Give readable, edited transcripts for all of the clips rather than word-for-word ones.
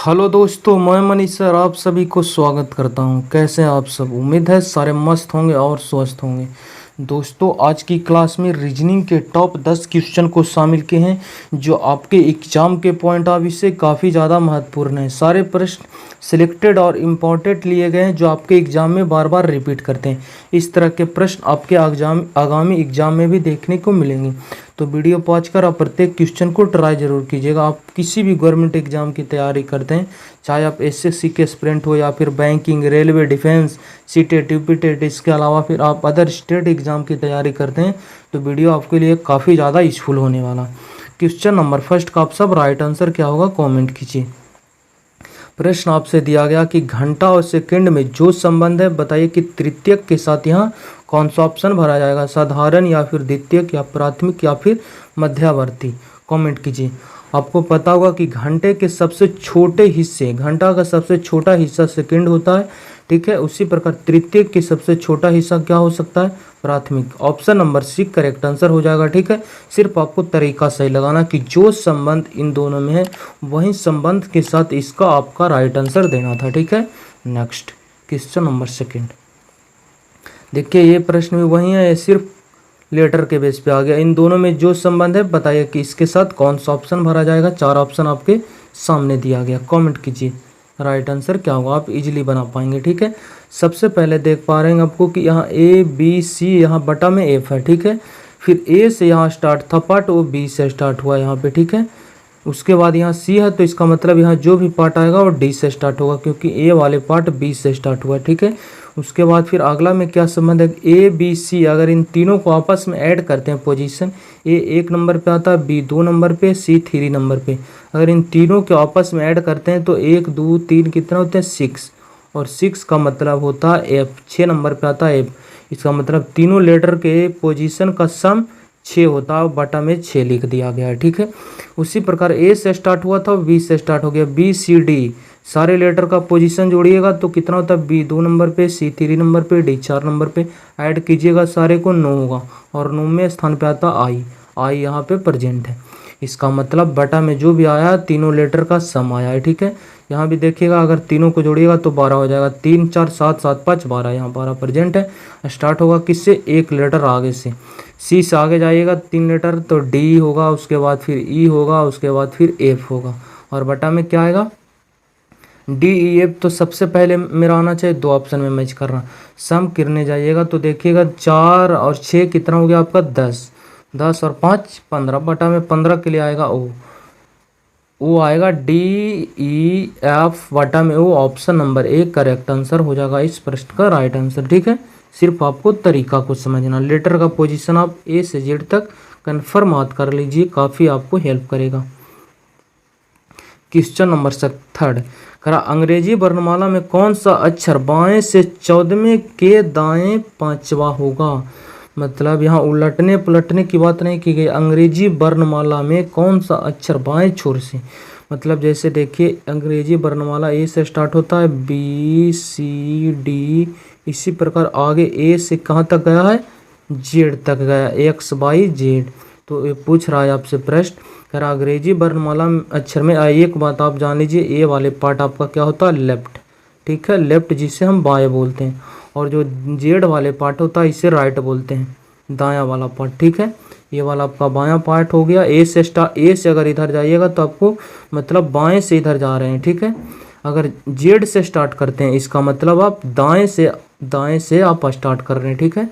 Hello दोस्तों, मैं Manish sir आप सभी को स्वागत करता हूं। कैसे हैं आप सब? उम्मीद है सारे मस्त होंगे और स्वस्थ होंगे। दोस्तों, आज की क्लास में रीजनिंग के टॉप 10 क्वेश्चन को शामिल किए हैं जो आपके एग्जाम के पॉइंट ऑफ व्यू से काफ़ी ज़्यादा महत्वपूर्ण हैं। सारे प्रश्न सिलेक्टेड और इम्पोर्टेंट लिए गए हैं जो आपके एग्जाम में बार बार रिपीट करते हैं। इस तरह के प्रश्न आपके आगामी एग्जाम में भी देखने को मिलेंगे। तो वीडियो पॉज कर आप प्रत्येक क्वेश्चन को ट्राई जरूर कीजिएगा। आप किसी भी गवर्नमेंट एग्जाम की तैयारी करते हैं, चाहे आप एसएससी के एस्पिरेंट हो या फिर banking, railway, defence, CTET, UPTET, इसके अलावा फिर आप अदर स्टेट एग्जाम की तैयारी करते हैं, तो वीडियो आपके लिए काफ़ी ज़्यादा यूजफुल होने वाला। क्वेश्चन नंबर फर्स्ट का आप सब राइट आंसर क्या होगा कॉमेंट कीजिए। प्रश्न आपसे दिया गया कि घंटा और सेकंड में जो संबंध है बताइए कि तृतीयक के साथ यहाँ कौन सा ऑप्शन भरा जाएगा, साधारण या फिर द्वितीयक या प्राथमिक या फिर मध्यावर्ती। कमेंट कीजिए। आपको पता होगा कि घंटे के सबसे छोटे हिस्से, घंटा का सबसे छोटा हिस्सा सेकंड होता है, ठीक है। उसी प्रकार तृतीयक के सबसे छोटा हिस्सा क्या हो सकता है, प्राथमिक। Option number C correct answer हो जाएगा, ठीक है। सिर्फ आपको तरीका सही लगाना कि जो संबंध इन दोनों में है वही संबंध के साथ इसका आपका राइट आंसर देना था, ठीक है। नेक्स्ट क्वेश्चन नंबर सेकंड देखिए, ये प्रश्न भी वही है, ये सिर्फ लेटर के बेस पे आ गया। इन दोनों में जो संबंध है बताइए कि इसके साथ कौन सा ऑप्शन भरा जाएगा। 4 ऑप्शन आपके सामने दिया गया, कमेंट कीजिए राइट आंसर क्या होगा, आप इजीली बना पाएंगे, ठीक है। सबसे पहले देख पा रहे हैं आपको कि यहाँ ए बी सी, यहाँ बटा में एफ है, ठीक है। फिर ए से यहाँ स्टार्ट था पार्ट, वो बी से स्टार्ट हुआ यहाँ पे, ठीक है। उसके बाद यहाँ सी है, तो इसका मतलब यहाँ जो भी पार्ट आएगा वो डी से स्टार्ट होगा क्योंकि ए वाले पार्ट बी से स्टार्ट हुआ, ठीक है। उसके बाद फिर अगला में क्या संबंध है, ए बी सी, अगर इन तीनों को आपस में ऐड करते हैं पोजीशन, ए 1 नंबर पे आता है, बी 2 नंबर पे, सी 3 नंबर पे। अगर इन तीनों के आपस में ऐड करते हैं तो 1 2 3 कितना होते हैं, 6, और 6 का मतलब होता है एफ, 6 नंबर पे आता है एफ। इसका मतलब तीनों लेटर के पोजीशन का सम 6 होता है, बटा में 6 लिख दिया गया है, ठीक है। उसी प्रकार ए से स्टार्ट हुआ था, बी से स्टार्ट हो गया, बी सी डी, सारे लेटर का पोजीशन जोड़िएगा तो कितना होता है, बी 2 नंबर पे, सी 3 नंबर पे, डी 4 नंबर पे। ऐड कीजिएगा सारे को 9 होगा, और 9 में स्थान पे आता आई, आई यहाँ पे प्रेजेंट है। इसका मतलब बटा में जो भी आया तीनों लेटर का सम आया है, ठीक है। यहाँ भी देखिएगा, अगर तीनों को जोड़िएगा तो 12 हो जाएगा, 3 4 7 7 5 12, यहाँ 12 प्रेजेंट है। स्टार्ट होगा किससे, एक लेटर आगे से, सी से आगे जाइएगा 3 लेटर तो डी होगा, उसके बाद फिर ई होगा, उसके बाद फिर एफ होगा, और बटा में क्या आएगा, डी ई एफ। तो सबसे पहले मेरा आना चाहिए 2 ऑप्शन में मैच कर रहा। सम करने जाइएगा तो देखिएगा 4 और 6 कितना हो गया आपका, 10, 10 और 5 15, बटा में 15 के लिए आएगा ओ आएगा डी ई एफ, बटा में ओ। ऑप्शन नंबर 1 करेक्ट आंसर हो जाएगा इस प्रश्न का राइट आंसर, ठीक है। सिर्फ आपको तरीका को समझना, लेटर का पोजीशन आप ए से जेड तक कन्फर्म याद कर लीजिए, काफ़ी आपको हेल्प करेगा। क्वेश्चन नंबर थर्ड करा, अंग्रेजी वर्णमाला में कौन सा अक्षर बाएं से 14वें के दाएं 5वां होगा। मतलब यहाँ उलटने पलटने की बात नहीं की गई, अंग्रेजी वर्णमाला में कौन सा अक्षर बाएं छोर से, मतलब जैसे देखिए अंग्रेजी वर्णमाला ए से स्टार्ट होता है, बी सी डी, इसी प्रकार आगे ए से कहाँ तक गया है, जेड तक गया, एक्स वाई जेड। तो ये पूछ रहा है आपसे प्रश्न, कह रहा अंग्रेजी वर्णमाला अक्षर में एक बात आप जान लीजिए, ए वाले पार्ट आपका क्या होता है, लेफ्ट, ठीक है, लेफ्ट जिसे हम बाएं बोलते हैं, और जो जेड वाले पार्ट होता है इसे राइट बोलते हैं, दायां वाला पार्ट, ठीक है। ये वाला आपका बायां पार्ट हो गया। ए से अगर इधर जाइएगा तो आपको मतलब बाएं से इधर जा रहे हैं, ठीक है। अगर जेड से स्टार्ट करते हैं इसका मतलब आप दाएं से आप स्टार्ट कर रहे हैं, ठीक है।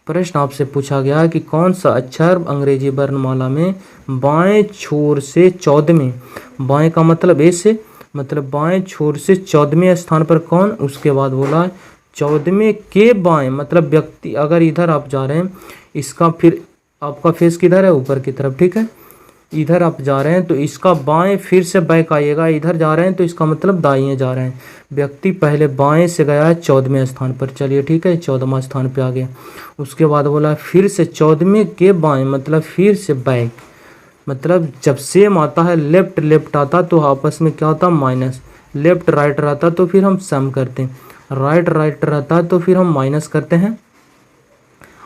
प्रश्न आपसे पूछा गया है कि कौन सा अक्षर अंग्रेजी वर्णमाला में बाएं छोर से 14वें, बाएं का मतलब ए से, मतलब बाएं छोर से 14वें स्थान पर कौन, उसके बाद बोला है 14वें के बाएं, मतलब व्यक्ति, अगर इधर आप जा रहे हैं, इसका फिर आपका फेस किधर है, ऊपर की तरफ, ठीक है। इधर आप जा रहे हैं तो इसका बाएं फिर से बैक आइएगा, इधर जा रहे हैं तो इसका मतलब दाएं जा रहे हैं। व्यक्ति पहले बाएं से गया है 14वें स्थान पर, चलिए ठीक है, 14वां स्थान पे आ गया। उसके बाद बोला फिर से 14वें के बाएं, मतलब फिर से बैक, मतलब जब सेम आता है, लेफ्ट लेफ्ट आता तो आपस में क्या होता, माइनस, लेफ्ट राइट रहता तो फिर हम सम करते हैं, राइट राइट रहता है तो फिर हम माइनस करते हैं,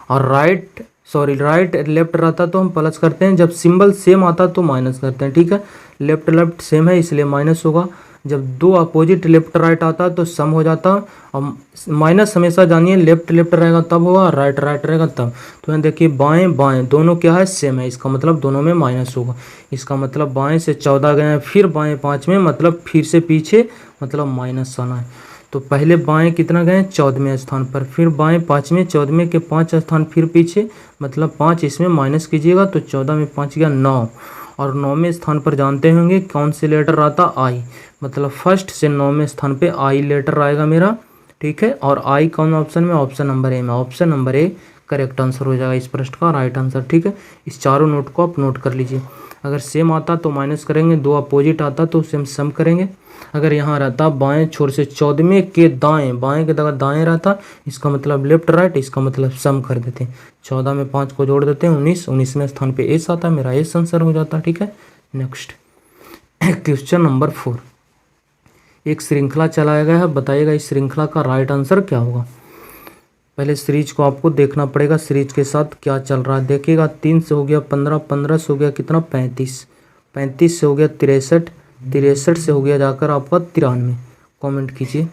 और राइट लेफ्ट रहता तो हम प्लस करते हैं। जब सिंबल सेम आता तो माइनस करते हैं, ठीक है। लेफ्ट लेफ्ट सेम है इसलिए माइनस होगा, जब दो अपोजिट लेफ्ट राइट आता है तो सम हो जाता। और माइनस हमेशा जानिए लेफ्ट लेफ्ट रहेगा तब होगा, राइट राइट रहेगा तब। तो यहाँ देखिए बाएं बाएं दोनों क्या है, सेम है, इसका मतलब दोनों में माइनस होगा। इसका मतलब बाएं से 14 गए हैं, फिर बाएं 5 में, मतलब फिर से पीछे, मतलब माइनस आना है। तो पहले बाएं कितना गए, 14वें स्थान पर, फिर बाएं 5वें, 14वें के 5 स्थान फिर पीछे, मतलब 5 इसमें माइनस कीजिएगा तो 14 में 5 गया 9। और 9वें स्थान पर जानते होंगे कौन से लेटर आता, आई, मतलब फर्स्ट से 9वें स्थान पे आई लेटर आएगा मेरा, ठीक है। और आई कौन ऑप्शन में, ऑप्शन नंबर ए में, option number A correct answer हो जाएगा इस प्रश्न का राइट आंसर, ठीक है। इस चारों नोट को आप नोट कर लीजिए। अगर सेम आता तो माइनस करेंगे, दो अपोजिट आता तो सेम सम करेंगे। अगर यहाँ रहता बाएं छोर से 14वें के दाएं, बाएं के जगह दाएं रहता, इसका मतलब लेफ्ट राइट, इसका मतलब सम कर देते हैं। 14 में 5 को जोड़ देते हैं 19, 19वें स्थान पे एस आता है, मेरा एस आंसर हो जाता है, ठीक है। नेक्स्ट क्वेश्चन नंबर 4, एक श्रृंखला चलाया गया है, बताइएगा इस श्रृंखला का राइट आंसर क्या होगा। पहले सीरीज को आपको देखना पड़ेगा, सीरीज के साथ क्या चल रहा है। देखिएगा 3 से हो गया 15, 15 से हो गया कितना 35, 35 से हो गया 63, 63 से हो गया जाकर आपका 93। कमेंट कीजिए।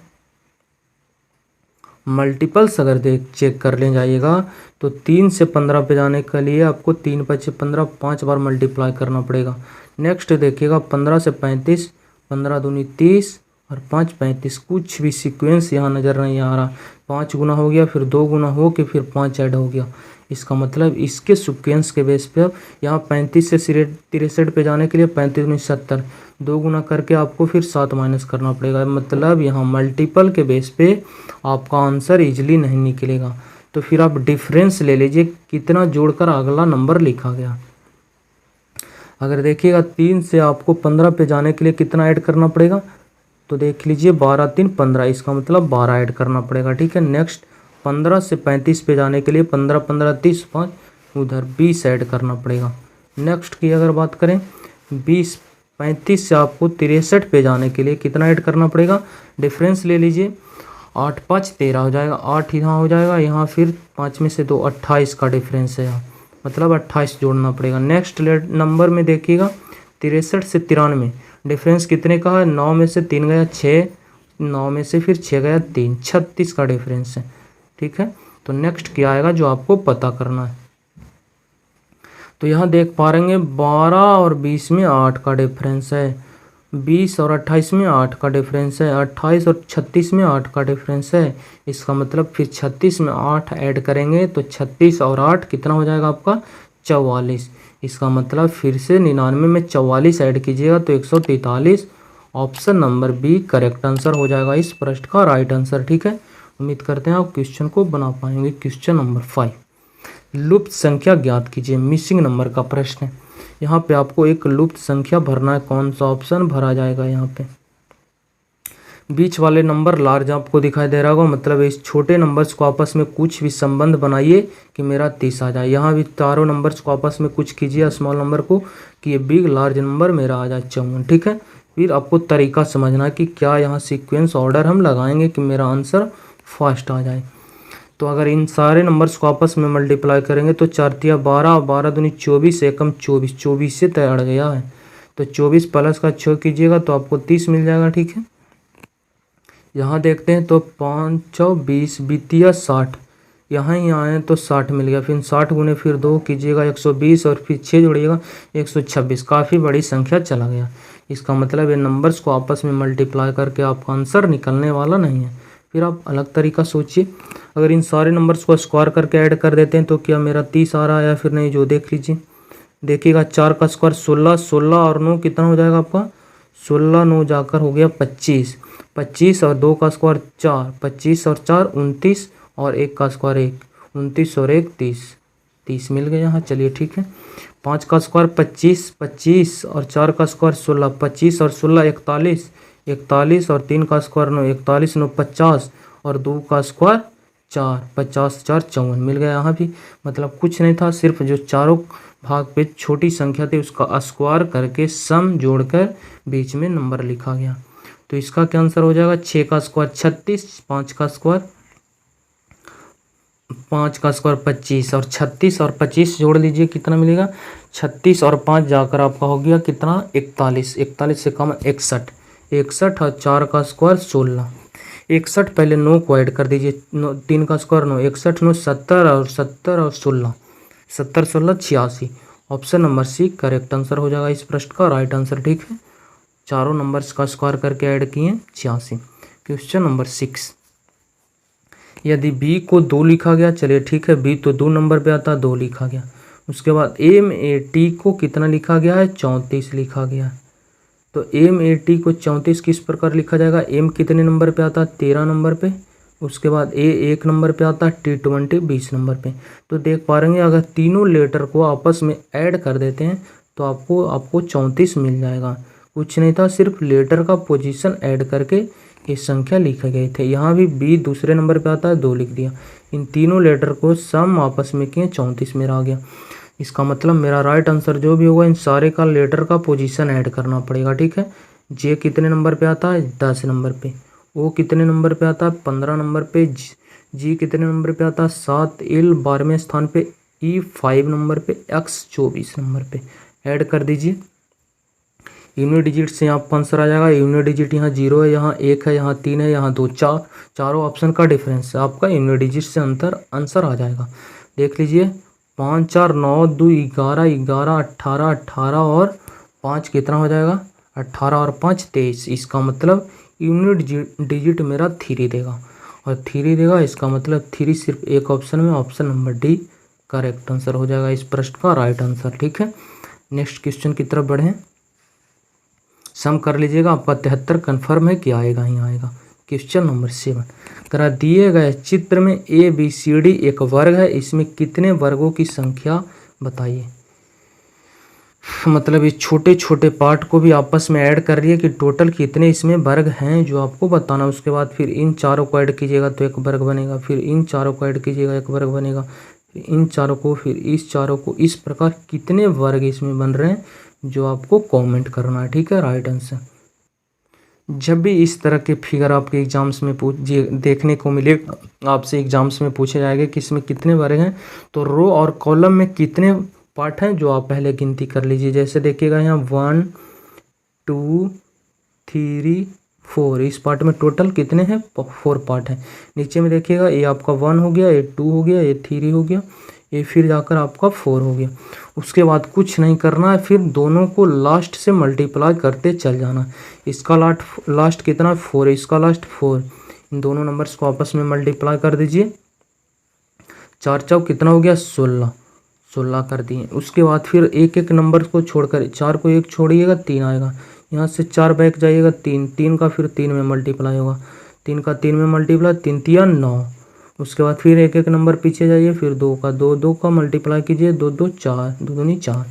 मल्टीपल्स अगर चेक कर ले जाइएगा तो 3 से 15 पे जाने के लिए आपको 3 5 15 5 बार मल्टीप्लाई करना पड़ेगा। नेक्स्ट देखिएगा 15 से 35, 15 दूनी 30 और 5 35, कुछ भी सीक्वेंस यहाँ नज़र नहीं आ रहा। 5 गुना हो गया, फिर 2 गुना हो के फिर 5 ऐड हो गया। इसका मतलब इसके सीक्वेंस के बेस पे अब यहाँ 35 से 63 पे जाने के लिए 35 दूनी 70, 2 गुना करके आपको फिर 7 माइनस करना पड़ेगा। मतलब यहाँ मल्टीपल के बेस पे आपका आंसर इजीली नहीं निकलेगा। तो फिर आप डिफरेंस ले लीजिए कितना जोड़कर अगला नंबर लिखा गया। अगर देखिएगा 3 से आपको 15 पे जाने के लिए कितना ऐड करना पड़ेगा, तो देख लीजिए 12 3 15, इसका मतलब 12 ऐड करना पड़ेगा, ठीक है। नेक्स्ट 15 से 35 पे जाने के लिए 15 15 30 5, उधर 20 ऐड करना पड़ेगा। नेक्स्ट की अगर बात करें 20 35 से आपको 63 पे जाने के लिए कितना ऐड करना पड़ेगा, डिफरेंस ले लीजिए 8 5 13 हो जाएगा, 8 यहाँ हो जाएगा, यहाँ फिर 5 में से 2 28 का डिफरेंस है यहाँ, मतलब 28 जोड़ना पड़ेगा। नेक्स्ट नंबर में देखिएगा 63 से 93, डिफरेंस कितने का है, 9 में से 3 गया 6, 9 में से फिर 6 गया 3, 36 का डिफरेंस है, ठीक है। तो नेक्स्ट क्या आएगा जो आपको पता करना है। तो यहाँ देख पा रहे हैं 12 और 20 में 8 का डिफरेंस है, 20 और 28 में 8 का डिफरेंस है, 28 और 36 में 8 का डिफरेंस है। इसका मतलब फिर 36 में 8 ऐड करेंगे तो 36 और 8 कितना हो जाएगा आपका 44। इसका मतलब फिर से 99 में 44 ऐड कीजिएगा तो 143। Option number B correct answer हो जाएगा इस प्रश्न का राइट आंसर, ठीक है। उम्मीद करते हैं आप क्वेश्चन को बना पाएंगे। क्वेश्चन नंबर 5, लुप्त संख्या ज्ञात कीजिए, मिसिंग नंबर का प्रश्न है। यहाँ पे आपको एक लुप्त संख्या भरना है, कौन सा ऑप्शन भरा जाएगा। यहाँ पे बीच वाले नंबर लार्ज आपको दिखाई दे रहा होगा, मतलब इस छोटे नंबर्स को आपस में कुछ भी संबंध बनाइए कि मेरा 30 आ जाए। यहाँ भी चारों नंबर्स को आपस में कुछ कीजिए स्मॉल नंबर को कि ये बिग लार्ज नंबर मेरा आ जाए 54, ठीक है। फिर आपको तरीका समझना है कि क्या यहाँ सीक्वेंस ऑर्डर हम लगाएंगे कि मेरा आंसर फर्स्ट आ जाए। तो अगर इन सारे नंबर्स को आपस में मल्टीप्लाई करेंगे तो 4 तिया 12, 12 दूनी 24, एकम 24, 24 से तैयार गया है। तो 24 प्लस का 6 कीजिएगा तो आपको 30 मिल जाएगा, ठीक है। यहाँ देखते हैं तो 5 6 20, बीतिया 60, यहाँ ही आए तो 60 मिल गया। फिर 60 गुने फिर 2 कीजिएगा 120 और फिर 6 जोड़िएगा 126, काफ़ी बड़ी संख्या चला गया। इसका मतलब ये नंबर्स को आपस में मल्टीप्लाई करके आपका आंसर निकलने वाला नहीं है। फिर आप अलग तरीका सोचिए, अगर इन सारे नंबर्स को स्क्वायर करके ऐड कर देते हैं तो क्या मेरा 30 आ रहा है या फिर नहीं, जो देख लीजिए। देखिएगा 4 का स्क्वायर 16, 16 और 9 कितना हो जाएगा आपका 16, 9 जाकर हो गया 25, 25 और 2 का स्क्वायर 4, 25 और 4 29 और 1 का स्क्वायर 1, 29 और 1 30, 30 मिल गया यहाँ। चलिए ठीक है। 5 का स्क्वायर 25, 25 और 4 का स्क्वायर 16, 25 और 16 41, 41 और 3 का स्क्वायर 9, 41 9 50 और 2 का स्क्वायर 4, 50 4 54 मिल गया यहाँ भी। मतलब कुछ नहीं था, सिर्फ जो चारों भाग पे छोटी संख्या थी उसका स्क्वायर करके सम जोड़कर बीच में नंबर लिखा गया। तो इसका क्या आंसर हो जाएगा 6 का स्क्वायर 36, 5 का स्क्वायर 25 और 36 और 25 जोड़ लीजिए कितना मिलेगा 36 और 5 जाकर आपका हो गया कितना 41, 41 से कम 61, 61 और 4 का स्क्वायर 16। 61 पहले 9 को ऐड कर दीजिए, 3 का स्क्वायर 9, 61 9 70 और 70 और 16, 70 16 86। Option number C correct answer हो जाएगा इस प्रश्न का राइट आंसर। ठीक है, चारों नंबर्स का स्क्वायर करके ऐड किए 86। क्वेश्चन नंबर 6, यदि बी को 2 लिखा गया, चलिए ठीक है, बी तो 2 नंबर पे आता है, 2 लिखा गया। उसके बाद एम ए टी को कितना लिखा गया है, 34 लिखा गया है। तो एम ए टी को 34 किस प्रकार लिखा जाएगा, एम कितने नंबर पे आता है, 13 नंबर पे। उसके बाद ए 1 नंबर पे आता है, टी 20 20 नंबर पे। तो देख पा रहे हैं अगर तीनों लेटर को आपस में ऐड कर देते हैं तो आपको 34 मिल जाएगा। कुछ नहीं था, सिर्फ लेटर का पोजीशन ऐड करके ये संख्या लिखे गए थे। यहाँ भी बी दूसरे नंबर पे आता है, 2 लिख दिया। इन तीनों लेटर को सम आपस में किए, 34 मेरा आ गया। इसका मतलब मेरा राइट आंसर जो भी होगा इन सारे का लेटर का पोजीशन ऐड करना पड़ेगा। ठीक है, जे कितने नंबर पे आता है, 10 नंबर पे। ओ कितने नंबर पे आता है, 15 नंबर पे। जी कितने नंबर पे आता है, 7। एल 12वें स्थान पे। ई 5 नंबर पे। एक्स 24 नंबर पे। ऐड कर दीजिए, यूनिट डिजिट से यहाँ आंसर आ जाएगा। यूनिट डिजिट यहाँ 0 है, यहाँ 1 है, यहाँ 3 है, यहाँ 2, 4। चारों ऑप्शन का डिफरेंस है, आपका यूनिट डिजिट से आंसर आ जाएगा। देख लीजिए, 5 4 9 2 11 11 18 18 और 5 कितना हो जाएगा, 18 और 5 23। इसका मतलब यूनिट डिजिट मेरा 3 देगा, और 3 देगा, इसका मतलब 3 सिर्फ एक ऑप्शन में, option number D correct answer हो जाएगा इस प्रश्न का राइट आंसर। ठीक है, नेक्स्ट क्वेश्चन की तरफ बढ़ें। सम कर लीजिएगा, आपका 73 कन्फर्म है कि आएगा ही आएगा। क्वेश्चन नंबर 7, करा दिए गए चित्र में ए बी सी डी एक वर्ग है, इसमें कितने वर्गों की संख्या बताइए। मतलब ये छोटे छोटे पार्ट को भी आपस में ऐड कर रही है कि टोटल कितने इसमें वर्ग हैं जो आपको बताना। उसके बाद फिर इन चारों को ऐड कीजिएगा तो एक वर्ग बनेगा, फिर इन चारों को ऐड कीजिएगा एक वर्ग बनेगा, फिर इन चारों को, फिर इस चारों को। इस प्रकार कितने वर्ग इसमें बन रहे हैं जो आपको कमेंट करना है। ठीक है, राइट आंसर। जब भी इस तरह के फिगर आपके एग्जाम्स में देखने को मिले, आपसे एग्जाम्स में पूछे जाएंगे कि इसमें कितने वर्ग हैं, तो रो और कॉलम में कितने पार्ट हैं जो आप पहले गिनती कर लीजिए। जैसे देखिएगा यहाँ 1 2 3 4, इस पार्ट में टोटल कितने हैं, 4 पार्ट हैं। नीचे में देखिएगा ये आपका 1 हो गया, ये 2 हो गया, ये 3 हो गया, ये फिर जाकर आपका 4 हो गया। उसके बाद कुछ नहीं करना है, फिर दोनों को लास्ट से मल्टीप्लाई करते चल जाना। इसका लास्ट कितना, 4 है, इसका लास्ट 4। इन दोनों नंबर्स को आपस में मल्टीप्लाई कर दीजिए। 4 चौक कितना हो गया, 16 कर दिए। उसके बाद फिर एक एक नंबर को छोड़कर, 4 को 1 छोड़िएगा 3 आएगा। यहाँ से 4 बैक जाइएगा, 3 का फिर 3 में मल्टीप्लाई होगा, 3 का 3 में मल्टीप्लाई, 3 3 9। उसके बाद फिर एक एक नंबर पीछे जाइए, फिर 2 का मल्टीप्लाई कीजिए, 2 2 4, 2 दूनी 4।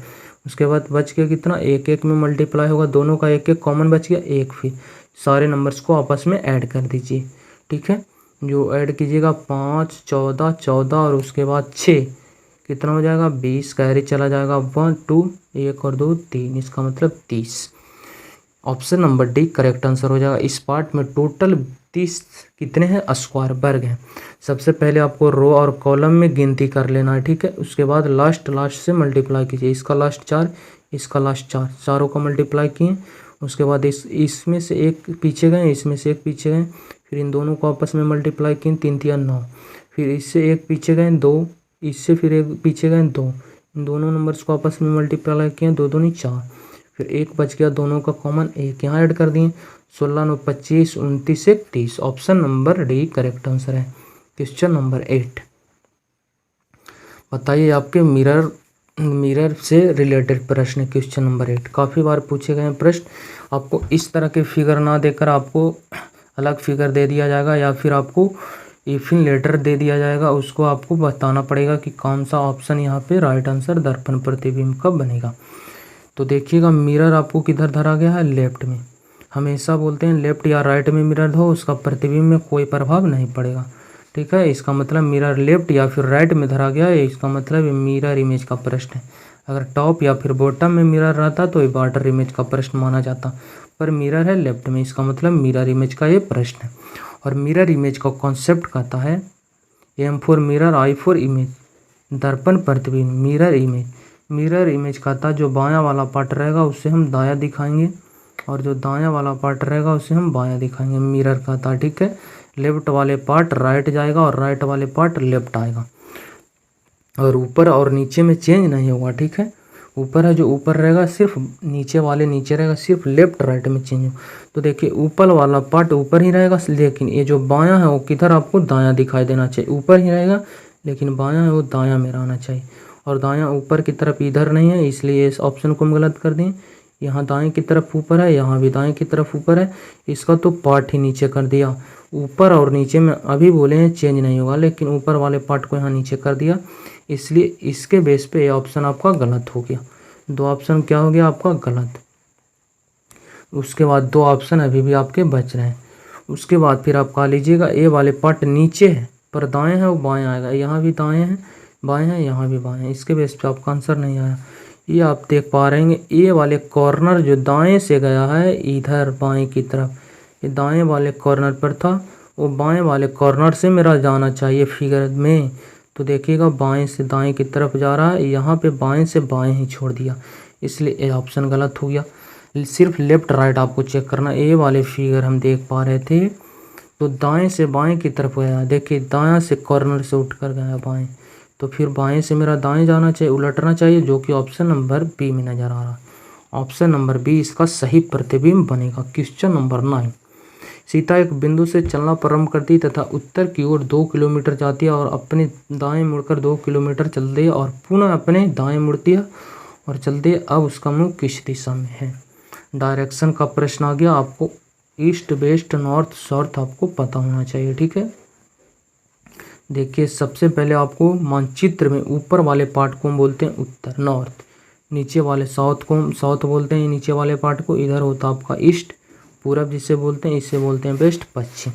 उसके बाद बच गया कितना, 1 1 में मल्टीप्लाई होगा, दोनों का 1 1 कॉमन बच गया, 1। फिर सारे नंबर्स को आपस में ऐड कर दीजिए। ठीक है, जो ऐड कीजिएगा 5 14 14 और उसके बाद 6 कितना हो जाएगा, 20। कैरी चला जाएगा, 1 2 1 और 2 3, इसका मतलब 30। Option number D correct answer हो जाएगा। इस पार्ट में टोटल 30 कितने हैं, स्क्वायर वर्ग हैं। सबसे पहले आपको रो और कॉलम में गिनती कर लेना है। ठीक है, उसके बाद लास्ट से मल्टीप्लाई कीजिए। इसका लास्ट 4, इसका लास्ट 4, चारों का मल्टीप्लाई किए। उसके बाद इसमें से एक पीछे गए, इसमें से एक पीछे गए, फिर इन दोनों को आपस में मल्टीप्लाई किए, 3 3 9। फिर इससे एक पीछे गए 2, इससे फिर एक पीछे गए 2। इन दोनों नंबर्स को आपस में मल्टीप्लाई किए, 2 दूनी 4। फिर एक बच गया, दोनों का कॉमन 1, यहाँ ऐड कर दिए। 16 9 25 29 1 30। Option number D correct answer है। क्वेश्चन नंबर 8, बताइए आपके मिरर से रिलेटेड प्रश्न। क्वेश्चन नंबर 8 काफ़ी बार पूछे गए हैं प्रश्न। आपको इस तरह के फिगर ना देकर आपको अलग फिगर दे दिया जाएगा, या फिर आपको इफिन लेटर दे दिया जाएगा, उसको आपको बताना पड़ेगा कि कौन सा ऑप्शन यहाँ पे राइट आंसर दर्पण प्रतिबिंब का बनेगा। तो देखिएगा, मिरर आपको किधर धरा गया है, लेफ्ट में। हमेशा बोलते हैं लेफ्ट या राइट में मिरर हो, उसका प्रतिबिंब में कोई प्रभाव नहीं पड़ेगा। ठीक है, इसका मतलब मिरर लेफ्ट या फिर राइट में धरा गया है, इसका मतलब ये मिरर इमेज का प्रश्न है। अगर टॉप या फिर बॉटम में मिरर रहता तो ये वाटर इमेज का प्रश्न माना जाता, पर मिरर है लेफ्ट में, इसका मतलब मिरर इमेज का ये प्रश्न है। और मिरर इमेज का कॉन्सेप्ट कहता है M for mirror, I for image, दर्पण प्रतिबिंब, मिरर इमेज। मिरर इमेज कहता है जो बायां वाला पार्ट रहेगा उसे हम दायां दिखाएंगे, और जो दायां वाला पार्ट रहेगा उसे हम बायां दिखाएंगे, मिरर का था, ठीक है। लेफ्ट वाले पार्ट राइट जाएगा और राइट वाले पार्ट लेफ्ट आएगा, और ऊपर और नीचे में चेंज नहीं होगा, ठीक है। ऊपर है जो ऊपर रहेगा सिर्फ, नीचे वाले नीचे रहेगा, सिर्फ लेफ्ट राइट में चेंज हो। तो देखिए ऊपर वाला पार्ट ऊपर ही रहेगा, लेकिन ये जो बायां है वो किधर आपको दायां दिखाई देना चाहिए, ऊपर ही रहेगा, लेकिन बायां है वो दायां में रहना चाहिए। और दायां ऊपर की तरफ इधर नहीं है, इसलिए इस ऑप्शन को हम गलत कर दें। यहाँ दाएं की तरफ ऊपर है, यहाँ भी दाएं की तरफ ऊपर है, इसका तो पार्ट ही नीचे कर दिया। ऊपर और नीचे में अभी बोले हैं चेंज नहीं होगा, लेकिन ऊपर वाले पार्ट को यहाँ नीचे कर दिया, इसलिए इसके बेस पे ये ऑप्शन आपका गलत हो गया। दो ऑप्शन क्या हो गया आपका गलत। उसके बाद दो ऑप्शन अभी भी आपके बच रहे हैं। उसके बाद फिर आप कहा लीजिएगा ए वाले पार्ट नीचे है पर दाएं है वो बाएं आएगा, यहाँ भी दाएं है बाएं है, यहाँ भी बाएं है, इसके बेस पे आपका आंसर नहीं आया। ये आप देख पा रहे हैं ए वाले कॉर्नर जो दाएं से गया है इधर बाएं की तरफ, ये दाएं वाले कॉर्नर पर था, वो बाएं वाले कॉर्नर से मेरा जाना चाहिए फिगर में। तो देखिएगा बाएं से दाएं की तरफ जा रहा है, यहाँ पे बाएं से बाएं ही छोड़ दिया, इसलिए ए ऑप्शन गलत हो गया। सिर्फ लेफ्ट राइट आपको चेक करना। ए वाले फिगर हम देख पा रहे थे तो दाएं से बाएं की तरफ गया, देखिए दायां से कॉर्नर से उठ कर गया बाएं, तो फिर बाएं से मेरा दाएं जाना चाहिए, उलटना चाहिए, जो कि ऑप्शन नंबर बी में नज़र आ रहा है। ऑप्शन नंबर बी इसका सही प्रतिबिंब बनेगा। Question number 9। सीता एक बिंदु से चलना प्रारंभ करती तथा उत्तर की ओर 2 किलोमीटर जाती है और अपने दाएं मुड़कर 2 किलोमीटर चलती है और पुनः अपने दाएं मुड़ती है और चलती है। अब उसका मुंह किस दिशा में है। डायरेक्शन का प्रश्न आ गया, आपको ईस्ट वेस्ट नॉर्थ साउथ आपको पता होना चाहिए, ठीक है। देखिए सबसे पहले आपको मानचित्र में ऊपर वाले पार्ट को हम बोलते हैं उत्तर नॉर्थ, नीचे वाले साउथ को हम साउथ बोलते हैं, नीचे वाले पार्ट को इधर होता है आपका ईस्ट, पूरब जिसे बोलते हैं, इसे बोलते हैं वेस्ट पश्चिम।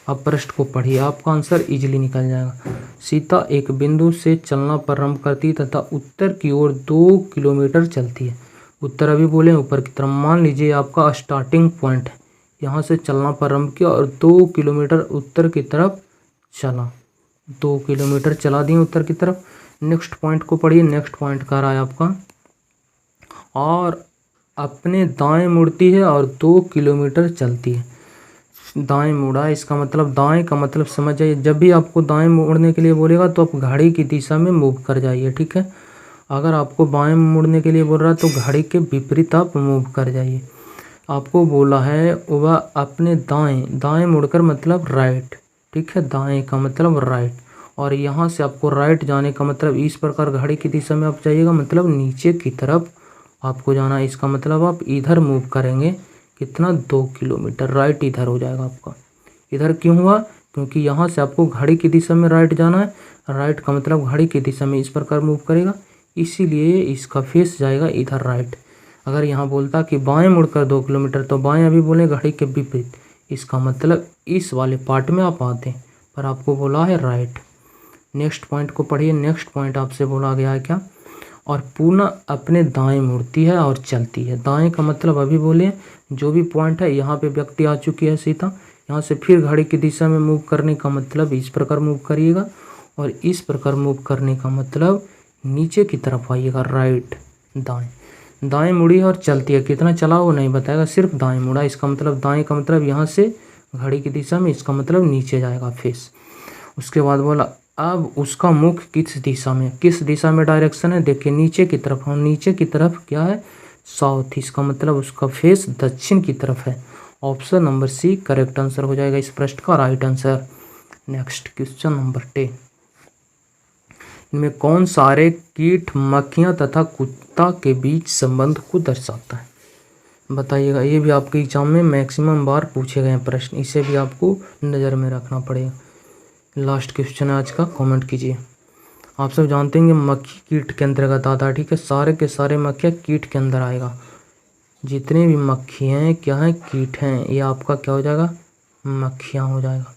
अब प्रश्न को पढ़िए, आपका आंसर इजीली निकल जाएगा। सीता एक बिंदु से चलना प्रारंभ करती तथा उत्तर की ओर 2 किलोमीटर चलती है। उत्तर अभी बोले ऊपर की तरफ, मान लीजिए आपका स्टार्टिंग पॉइंट है, यहाँ से चलना प्रारंभ किया और 2 किलोमीटर उत्तर की तरफ चला, 2 किलोमीटर चला दिए उत्तर की तरफ। नेक्स्ट पॉइंट को पढ़िए, नेक्स्ट पॉइंट कह रहा है आपका और अपने दाएं मुड़ती है और 2 किलोमीटर चलती है। दाएं मुड़ा, इसका मतलब दाएं का मतलब समझ जाइए, जब भी आपको दाएं मुड़ने के लिए बोलेगा तो आप घड़ी की दिशा में मूव कर जाइए, ठीक है। अगर आपको बाएं मुड़ने के लिए बोल रहा है तो घड़ी के विपरीत आप मूव कर जाइए। आपको बोला है वह अपने दाएं, दाएं मुड़कर मतलब राइट, ठीक है, दाएं का मतलब राइट, और यहाँ से आपको राइट जाने का मतलब इस प्रकार घड़ी की दिशा में आप जाइएगा, मतलब नीचे की तरफ आपको जाना। इसका मतलब आप इधर मूव करेंगे, कितना 2 किलोमीटर, राइट इधर हो जाएगा आपका। इधर क्यों हुआ, क्योंकि यहाँ से आपको घड़ी की दिशा में राइट जाना है, राइट का मतलब घड़ी की दिशा में इस प्रकार मूव करेगा, इसीलिए इसका फेस जाएगा इधर राइट। अगर यहाँ बोलता कि बाएं मुड़कर 2 किलोमीटर तो बाएं अभी बोले घड़ी के विपरीत, इसका मतलब इस वाले पार्ट में आप आते हैं, पर आपको बोला है राइट। नेक्स्ट पॉइंट को पढ़िए, नेक्स्ट पॉइंट आपसे बोला गया है क्या, और पुनः अपने दाएं मुड़ती है और चलती है। दाएं का मतलब अभी बोले जो भी पॉइंट है, यहाँ पे व्यक्ति आ चुकी है सीता, यहाँ से फिर घड़ी की दिशा में मूव करने का मतलब इस प्रकार मूव करिएगा, और इस प्रकार मूव करने का मतलब नीचे की तरफ आइएगा, राइट दाएं। दाएं मुड़ी है और चलती है, कितना चला वो नहीं बताएगा, सिर्फ दाएं मुड़ा, इसका मतलब दाएं का मतलब यहाँ से घड़ी की दिशा में, इसका मतलब नीचे जाएगा फेस। उसके बाद बोला अब उसका मुख किस दिशा में, किस दिशा में डायरेक्शन है, देखिए नीचे की तरफ, हम नीचे की तरफ क्या है साउथ, इसका मतलब उसका फेस दक्षिण की तरफ है। Option number C correct answer हो जाएगा इस प्रश्न का right answer. Next question number 10। इनमें कौन सारे कीट मक्खियाँ तथा कुत्ता के बीच संबंध को दर्शाता है, बताइएगा। ये भी आपके एग्जाम में मैक्सिमम बार पूछे गए प्रश्न, इसे भी आपको नज़र में रखना पड़ेगा। लास्ट क्वेश्चन है आज का, कमेंट कीजिए। आप सब जानते हैं कि मक्खी कीट के अंतर्गत आता है, ठीक है, सारे के सारे मक्खियाँ कीट के अंदर आएगा। जितने भी मक्खी हैं क्या हैं, कीट हैं, ये आपका क्या हो जाएगा, मक्खियाँ हो जाएगा,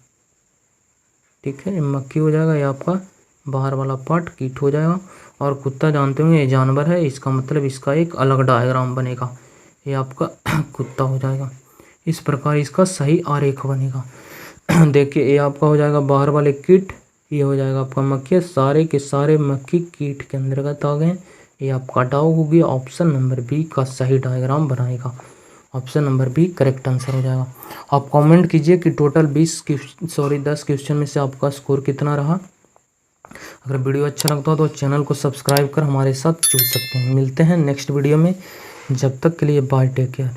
ठीक है, ये मक्खी हो जाएगा, ये आपका बाहर वाला पार्ट कीट हो जाएगा। और कुत्ता जानते होंगे ये जानवर है, इसका मतलब इसका एक अलग डायग्राम बनेगा, ये आपका कुत्ता हो जाएगा। इस प्रकार इसका सही आरेख बनेगा। देखिए ये आपका हो जाएगा बाहर वाले कीट, ये हो जाएगा आपका मक्खी, सारे के सारे मक्खी कीट के अंतर्गत आ गए, ये आपका डाउ हो गया। ऑप्शन नंबर बी का सही डायग्राम बनाएगा। Option number B correct answer हो जाएगा। आप कमेंट कीजिए कि टोटल 10 क्वेश्चन में से आपका स्कोर कितना रहा। अगर वीडियो अच्छा लगता हो तो चैनल को सब्सक्राइब कर हमारे साथ जुड़ सकते हैं। मिलते हैं नेक्स्ट वीडियो में, जब तक के लिए बाय, टेक केयर।